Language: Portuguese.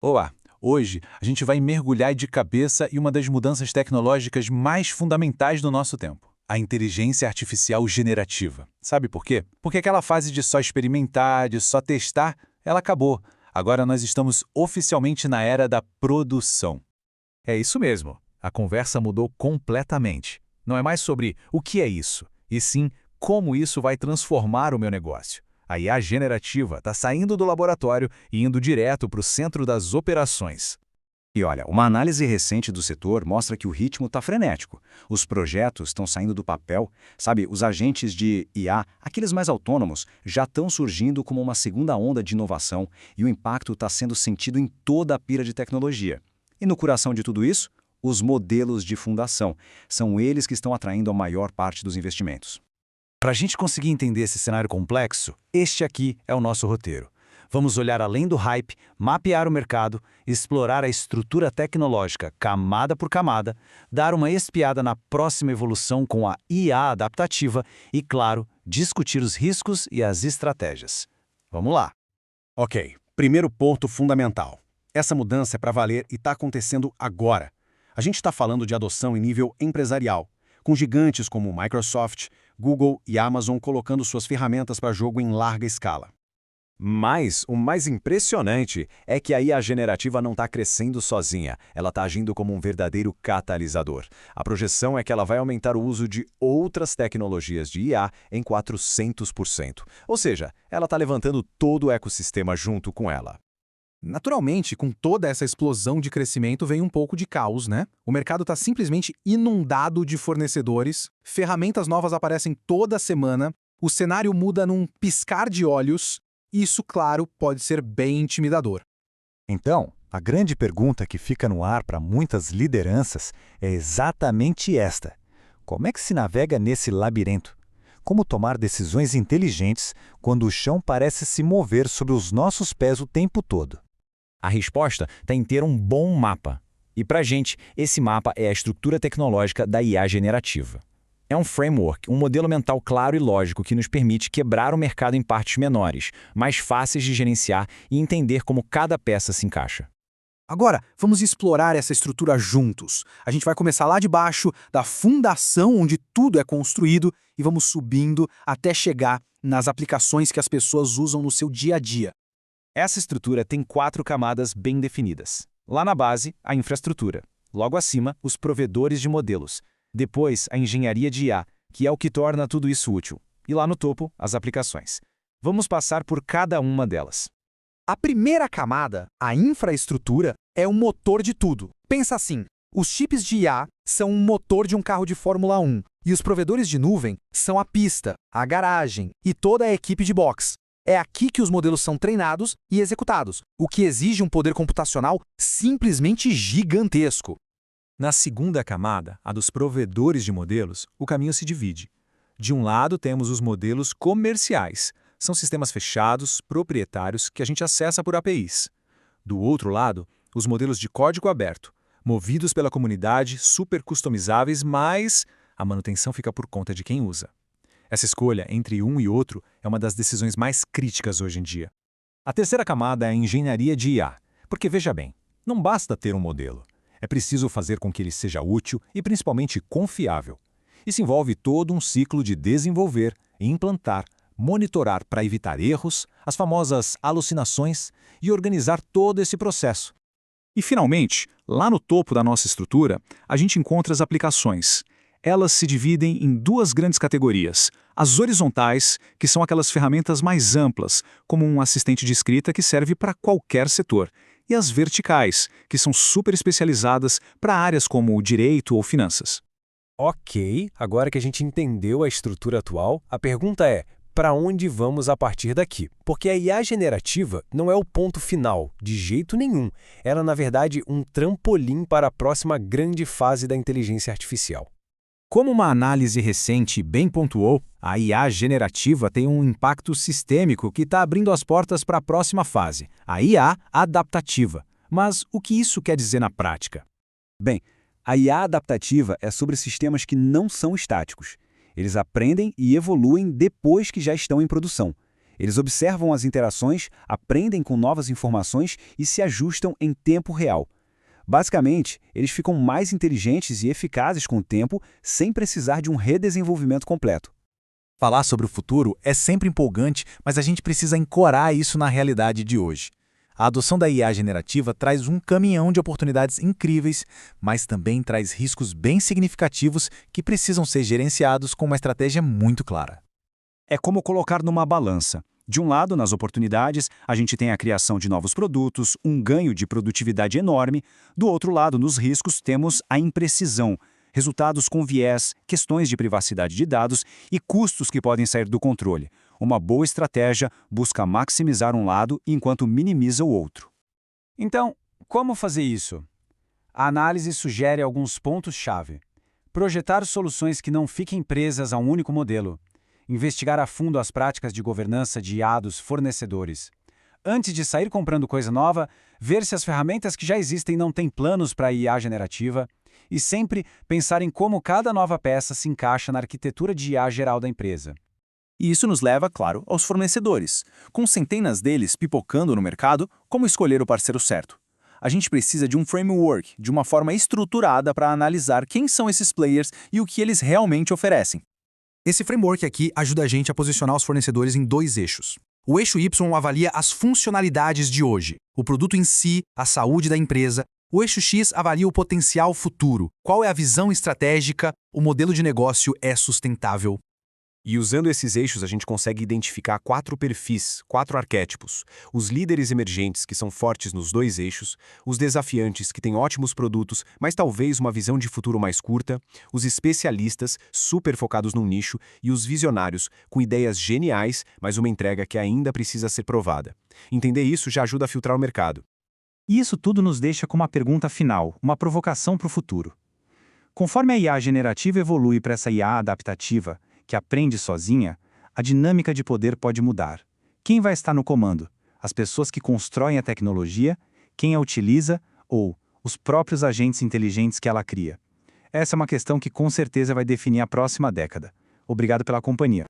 Olá! Hoje a gente vai mergulhar de cabeça em uma das mudanças tecnológicas mais fundamentais do nosso tempo, a inteligência artificial generativa. Sabe por quê? Porque aquela fase de só experimentar, de só testar, ela acabou. Agora nós estamos oficialmente na era da produção. É isso mesmo. A conversa mudou completamente. Não é mais sobre o que é isso, e sim como isso vai transformar o meu negócio. A IA generativa está saindo do laboratório e indo direto para o centro das operações. E olha, uma análise recente do setor mostra que o ritmo está frenético. Os projetos estão saindo do papel, sabe? Os agentes de IA, aqueles mais autônomos, já estão surgindo como uma segunda onda de inovação e o impacto está sendo sentido em toda a pira de tecnologia. E no coração de tudo isso, os modelos de fundação. São eles que estão atraindo a maior parte dos investimentos. Para a gente conseguir entender esse cenário complexo, este aqui é o nosso roteiro. Vamos olhar além do hype, mapear o mercado, explorar a estrutura tecnológica camada por camada, dar uma espiada na próxima evolução com a IA adaptativa e, claro, discutir os riscos e as estratégias. Vamos lá! Ok, primeiro ponto fundamental. Essa mudança é para valer e está acontecendo agora. A gente está falando de adoção em nível empresarial, com gigantes como Microsoft, Google e Amazon colocando suas ferramentas para jogo em larga escala. Mas o mais impressionante é que a IA generativa não está crescendo sozinha, ela está agindo como um verdadeiro catalisador. A projeção é que ela vai aumentar o uso de outras tecnologias de IA em 400%. Ou seja, ela está levantando todo o ecossistema junto com ela. Naturalmente, com toda essa explosão de crescimento vem um pouco de caos, né? O mercado está simplesmente inundado de fornecedores, ferramentas novas aparecem toda semana, o cenário muda num piscar de olhos, e isso, claro, pode ser bem intimidador. Então, a grande pergunta que fica no ar para muitas lideranças é exatamente esta: como é que se navega nesse labirinto? Como tomar decisões inteligentes quando o chão parece se mover sobre os nossos pés o tempo todo? A resposta está em ter um bom mapa. E para a gente, esse mapa é a estrutura tecnológica da IA generativa. É um framework, um modelo mental claro e lógico que nos permite quebrar o mercado em partes menores, mais fáceis de gerenciar e entender como cada peça se encaixa. Agora, vamos explorar essa estrutura juntos. A gente vai começar lá de baixo, da fundação onde tudo é construído, e vamos subindo até chegar nas aplicações que as pessoas usam no seu dia a dia. Essa estrutura tem 4 camadas bem definidas. Lá na base, a infraestrutura. Logo acima, os provedores de modelos. Depois, a engenharia de IA, que é o que torna tudo isso útil. E lá no topo, as aplicações. Vamos passar por cada uma delas. A primeira camada, a infraestrutura, é o motor de tudo. Pensa assim, os chips de IA são um motor de um carro de Fórmula 1 e os provedores de nuvem são a pista, a garagem e toda a equipe de box. É aqui que os modelos são treinados e executados, o que exige um poder computacional simplesmente gigantesco. Na segunda camada, a dos provedores de modelos, o caminho se divide. De um lado, temos os modelos comerciais. São sistemas fechados, proprietários, que a gente acessa por APIs. Do outro lado, os modelos de código aberto, movidos pela comunidade, super customizáveis, mas a manutenção fica por conta de quem usa. Essa escolha entre um e outro é uma das decisões mais críticas hoje em dia. A terceira camada é a engenharia de IA, porque veja bem, não basta ter um modelo. É preciso fazer com que ele seja útil e principalmente confiável. Isso envolve todo um ciclo de desenvolver, implantar, monitorar para evitar erros, as famosas alucinações e organizar todo esse processo. E, finalmente, lá no topo da nossa estrutura, a gente encontra as aplicações. Elas se dividem em duas grandes categorias. As horizontais, que são aquelas ferramentas mais amplas, como um assistente de escrita que serve para qualquer setor. E as verticais, que são super especializadas para áreas como direito ou finanças. Ok, agora que a gente entendeu a estrutura atual, a pergunta é: para onde vamos a partir daqui? Porque a IA generativa não é o ponto final, de jeito nenhum. Ela, na verdade, um trampolim para a próxima grande fase da inteligência artificial. Como uma análise recente bem pontuou, a IA generativa tem um impacto sistêmico que está abrindo as portas para a próxima fase, a IA adaptativa. Mas o que isso quer dizer na prática? Bem, a IA adaptativa é sobre sistemas que não são estáticos. Eles aprendem e evoluem depois que já estão em produção. Eles observam as interações, aprendem com novas informações e se ajustam em tempo real. Basicamente, eles ficam mais inteligentes e eficazes com o tempo, sem precisar de um redesenvolvimento completo. Falar sobre o futuro é sempre empolgante, mas a gente precisa ancorar isso na realidade de hoje. A adoção da IA generativa traz um caminhão de oportunidades incríveis, mas também traz riscos bem significativos que precisam ser gerenciados com uma estratégia muito clara. É como colocar numa balança. De um lado, nas oportunidades, a gente tem a criação de novos produtos, um ganho de produtividade enorme. Do outro lado, nos riscos, temos a imprecisão, resultados com viés, questões de privacidade de dados e custos que podem sair do controle. Uma boa estratégia busca maximizar um lado enquanto minimiza o outro. Então, como fazer isso? A análise sugere alguns pontos-chave. Projetar soluções que não fiquem presas a um único modelo. Investigar a fundo as práticas de governança de IA dos fornecedores. Antes de sair comprando coisa nova, ver se as ferramentas que já existem não têm planos para a IA generativa. E sempre pensar em como cada nova peça se encaixa na arquitetura de IA geral da empresa. E isso nos leva, claro, aos fornecedores. Com centenas deles pipocando no mercado, como escolher o parceiro certo? A gente precisa de um framework, de uma forma estruturada para analisar quem são esses players e o que eles realmente oferecem. Esse framework aqui ajuda a gente a posicionar os fornecedores em 2 eixos. O eixo Y avalia as funcionalidades de hoje, o produto em si, a saúde da empresa. O eixo X avalia o potencial futuro, qual é a visão estratégica, o modelo de negócio é sustentável. E usando esses eixos, a gente consegue identificar 4 perfis, 4 arquétipos. Os líderes emergentes, que são fortes nos 2 eixos, os desafiantes, que têm ótimos produtos, mas talvez uma visão de futuro mais curta, os especialistas, super focados num nicho, e os visionários, com ideias geniais, mas uma entrega que ainda precisa ser provada. Entender isso já ajuda a filtrar o mercado. E isso tudo nos deixa com uma pergunta final, uma provocação para o futuro. Conforme a IA generativa evolui para essa IA adaptativa, que aprende sozinha, a dinâmica de poder pode mudar. Quem vai estar no comando? As pessoas que constroem a tecnologia, quem a utiliza ou os próprios agentes inteligentes que ela cria? Essa é uma questão que com certeza vai definir a próxima década. Obrigado pela companhia.